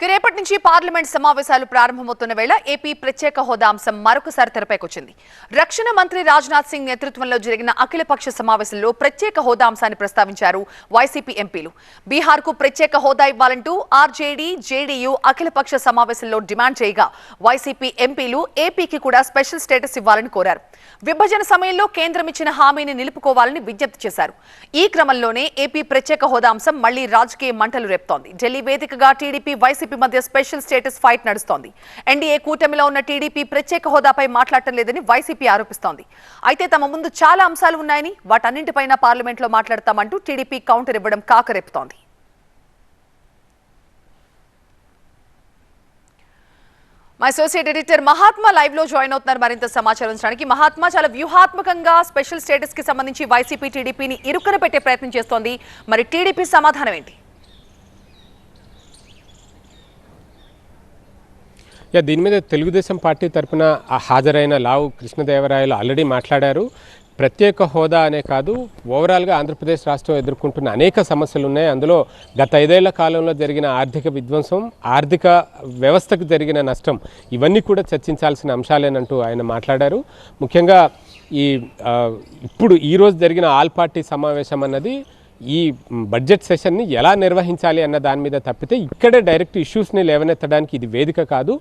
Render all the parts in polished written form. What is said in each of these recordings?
రేపటి నుంచి పార్లమెంట్ సమావేశాలు ప్రారంభమవుతున్న వేళ ఏపీ ప్రత్యేక హోదా అంశం మరొకసారి తెరపైకొచ్చింది. రక్షణ మంత్రి రాజ్నాథ్ సింగ్ నేతృత్వంలో జరిగిన అఖిలపక్ష సమావేశంలో ప్రత్యేక హోదా అంశాన్ని ప్రస్తావించారు వైసీపీ ఎంపీలు. బీహార్కు ప్రత్యేక హోదా ఇవ్వాలంటూ ఆర్జేడీ, జేడీయూ అఖిలపక్ష సమావేశంలో డిమాండ్ చేయగా వైసీపీ ఎంపీలు ఏపీకి కూడా స్పెషల్ స్టేటస్ ఇవ్వాలని కోరారు. విభజన సమయంలో కేంద్రం ఇచ్చిన హామీని నిలుపుకోవాలని విజ్ఞప్తి చేశారు. ఈ క్రమంలోనే ఏపీ ప్రత్యేక హోదా అంశం మళ్లీ రాజకీయ మంటలు రేపుతోంది. ఢిల్లీ వేదికగా టీడీపీ, వైసీపీ మధ్య స్పెషల్ స్టేటస్ ఫైట్ నడుస్తోంది. ఎన్డీఏ కూటమిలో ఉన్న టీడీపీ ప్రత్యేక హోదాపై మాట్లాడటం లేదని వైసీపీ ఆరోపిస్తోంది. అయితే తమ ముందు చాలా అంశాలు ఉన్నాయని, వాటన్నింటిపైన పార్లమెంట్లో మాట్లాడతామంటూ టీడీపీ కౌంటర్ ఇవ్వడం కాకరేపుతోంది. మా అసోసియేట్ ఎడిటర్ మహాత్మా లైవ్ లో జాయిన్ అవుతున్నారు మరింత సమాచారం ఇచ్చడానికి. మహాత్మా, చాలా వ్యూహాత్మకంగా స్పెషల్ స్టేటస్ కి సంబంధించి వైసీపీ టీడీపీని ఇరుకున పెట్టే ప్రయత్నం చేస్తోంది. మరి టీడీపీ సమాధానం ఏంటి? దీని మీద తెలుగుదేశం పార్టీ తరఫున హాజరైన లావు కృష్ణదేవరాయలు ఆల్రెడీ మాట్లాడారు. ప్రత్యేక హోదా అనే కాదు, ఓవరాల్గా ఆంధ్రప్రదేశ్ రాష్ట్రం ఎదుర్కొంటున్న అనేక సమస్యలు ఉన్నాయి. అందులో గత 5 ఏళ్ల కాలంలో జరిగిన ఆర్థిక విధ్వంసం, ఆర్థిక వ్యవస్థకు జరిగిన నష్టం, ఇవన్నీ కూడా చర్చించాల్సిన అంశాలేనంటూ ఆయన మాట్లాడారు. ముఖ్యంగా ఇప్పుడు ఈరోజు జరిగిన ఆల్ పార్టీ సమావేశం అన్నది ఈ బడ్జెట్ సెషన్ని ఎలా నిర్వహించాలి అన్న దాని మీద తప్పితే ఇక్కడే డైరెక్ట్ ఇష్యూస్ని లేవనెత్తడానికి ఇది వేదిక కాదు.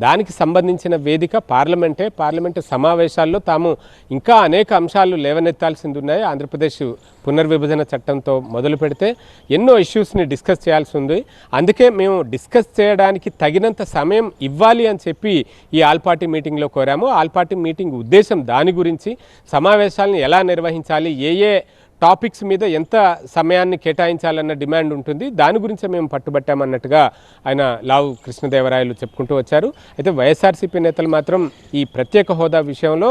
దానికి సంబంధించిన వేదిక పార్లమెంటే. పార్లమెంటు సమావేశాల్లో తాము ఇంకా అనేక అంశాలు లేవనెత్తాల్సింది ఉన్నాయి. ఆంధ్రప్రదేశ్ పునర్విభజన చట్టంతో మొదలు పెడితే ఎన్నో ఇష్యూస్ని డిస్కస్ చేయాల్సి ఉంది. అందుకే మేము డిస్కస్ చేయడానికి తగినంత సమయం ఇవ్వాలి అని చెప్పి ఈ ఆల్ పార్టీ మీటింగ్లో కోరాము. ఆల్ పార్టీ మీటింగ్ ఉద్దేశం దాని గురించి, సమావేశాలను ఎలా నిర్వహించాలి, ఏ టాపిక్స్ మీద ఎంత సమయాన్ని కేటాయించాలన్న డిమాండ్ ఉంటుంది. దాని గురించి మేము పట్టుబట్టామన్నట్టుగా ఆయన లావు కృష్ణదేవరాయలు చెప్పుకుంటూ వచ్చారు. అయితే వైఎస్ఆర్సీపీ నేతలు మాత్రం ఈ ప్రత్యేక హోదా విషయంలో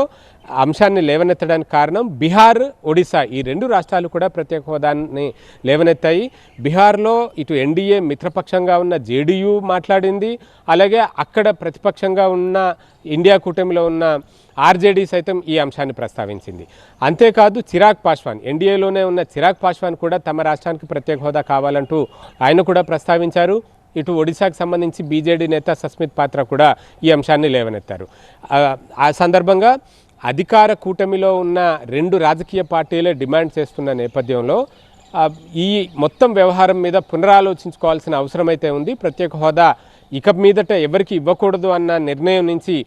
అంశాన్ని లేవనెత్తడానికి కారణం బీహార్, ఒడిశా ఈ 2 రాష్ట్రాలు కూడా ప్రత్యేక హోదాని లేవనెత్తాయి. బీహార్లో ఇటు ఎన్డీఏ మిత్రపక్షంగా ఉన్న జేడీయూ మాట్లాడింది. అలాగే అక్కడ ప్రతిపక్షంగా ఉన్న ఇండియా కూటమిలో ఉన్న ఆర్జేడీ సైతం ఈ అంశాన్ని ప్రస్తావించింది. అంతేకాదు చిరాగ్ పాస్వాన్, ఎన్డీఏలోనే ఉన్న చిరాగ్ పాస్వాన్ కూడా తమ రాష్ట్రానికి ప్రత్యేక హోదా కావాలంటూ ఆయన కూడా ప్రస్తావించారు. ఇటు ఒడిశాకు సంబంధించి బీజేడీ నేత సస్మిత్ పాత్ర కూడా ఈ అంశాన్ని లేవనెత్తారు. ఆ సందర్భంగా అధికార కూటమిలో ఉన్న 2 రాజకీయ పార్టీలే డిమాండ్ చేస్తున్న నేపథ్యంలో ఈ మొత్తం వ్యవహారం మీద పునరాలోచించుకోవాల్సిన అవసరం అయితే ఉంది. ప్రత్యేక హోదా ఇక మీదట ఎవరికి ఇవ్వకూడదు అన్న నిర్ణయం నుంచి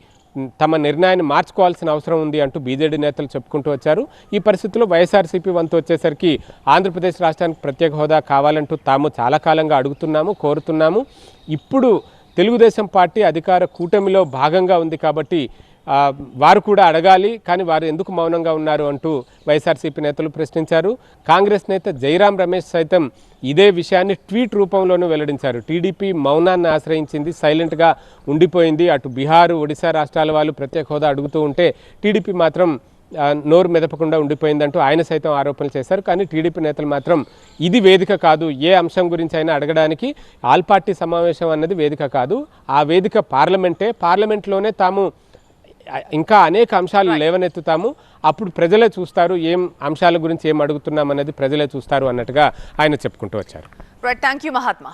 తమ నిర్ణయాన్ని మార్చుకోవాల్సిన అవసరం ఉంది అంటూ బీజేడీ నేతలు చెప్పుకుంటూ వచ్చారు. ఈ పరిస్థితుల్లో వైఎస్ఆర్సీపీ వంతు వచ్చేసరికి ఆంధ్రప్రదేశ్ రాష్ట్రానికి ప్రత్యేక హోదా కావాలంటూ తాము చాలా కాలంగా అడుగుతున్నాము, కోరుతున్నాము. ఇప్పుడు తెలుగుదేశం పార్టీ అధికార కూటమిలో భాగంగా ఉంది కాబట్టి వారు కూడా అడగాలి, కానీ వారు ఎందుకు మౌనంగా ఉన్నారు అంటూ వైఎస్ఆర్సీపీ నేతలు ప్రశ్నించారు. కాంగ్రెస్ నేత జైరాం రమేష్ సైతం ఇదే విషయాన్ని ట్వీట్ రూపంలోనూ వెల్లడించారు. టీడీపీ మౌనాన్ని ఆశ్రయించింది, సైలెంట్గా ఉండిపోయింది. అటు బీహారు, ఒడిశా రాష్ట్రాల వాళ్ళు ప్రత్యేక హోదా అడుగుతూ ఉంటే టీడీపీ మాత్రం నోరు మెదపకుండా ఉండిపోయిందంటూ ఆయన సైతం ఆరోపణలు చేశారు. కానీ టీడీపీ నేతలు మాత్రం ఇది వేదిక కాదు, ఏ అంశం గురించి అయినా అడగడానికి ఆల్ పార్టీ సమావేశం అన్నది వేదిక కాదు, ఆ వేదిక పార్లమెంటే. పార్లమెంట్లోనే తాము ఇంకా అనేక అంశాలు లేవనెత్తుతాము, అప్పుడు ప్రజలే చూస్తారు ఏం అంశాల గురించి ఏం అడుగుతున్నాం అనేది ప్రజలే చూస్తారు అన్నట్టుగా ఆయన చెప్పుకుంటూ వచ్చారు. Thank you Mahatma.